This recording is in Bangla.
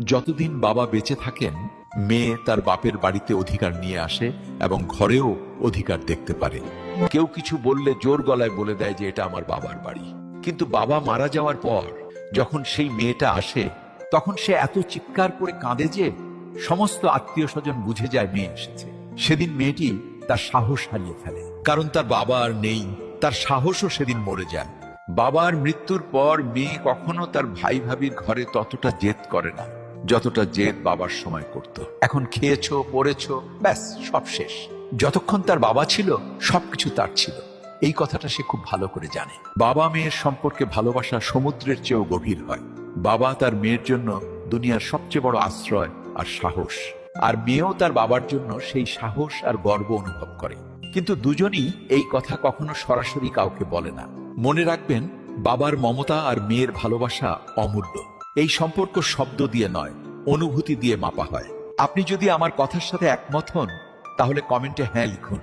যতদিন বাবা বেঁচে থাকেন, মেয়ে তার বাপের বাড়িতে অধিকার নিয়ে আসে এবং ঘরেও অধিকার দেখতে পারে। কেউ কিছু বললে জোর গলায় বলে দেয় যে এটা আমার বাবার বাড়ি। কিন্তু বাবা মারা যাওয়ার পর যখন সেই মেয়েটা আসে, তখন সে এত চিৎকার করে কাঁদে যে সমস্ত আত্মীয় স্বজন বুঝে যায় মেয়ে এসেছে। সেদিন মেয়েটি তার সাহস হারিয়ে ফেলে, কারণ তার বাবা আর নেই। তার সাহসও সেদিন মরে যায়। বাবার মৃত্যুর পর মেয়ে কখনো তার ভাই ভাবির ঘরে ততটা জেদ করে না যতটা জেদ বাবার সময় করত। এখন খেয়েছো, পড়েছো, ব্যাস সব শেষ। যতক্ষণ তার বাবা ছিল সবকিছু তার ছিল। এই কথাটা সে খুব ভালো করে জানে। বাবা মেয়ের সম্পর্কে ভালোবাসা সমুদ্রের চেয়েও গভীর হয়। বাবা তার মেয়ের জন্য দুনিয়ার সবচেয়ে বড় আশ্রয় আর সাহস, আর মেয়েও তার বাবার জন্য সেই সাহস আর গর্ব অনুভব করে। কিন্তু দুজনই এই কথা কখনো সরাসরি কাউকে বলে না। মনে রাখবেন, বাবার মমতা আর মেয়ের ভালোবাসা অমূল্য। এই সম্পর্ক শব্দ দিয়ে নয়, অনুভূতি দিয়ে মাপা হয়। আপনি যদি আমার কথার সাথে একমত হন, তাহলে কমেন্টে হ্যাঁ লিখুন।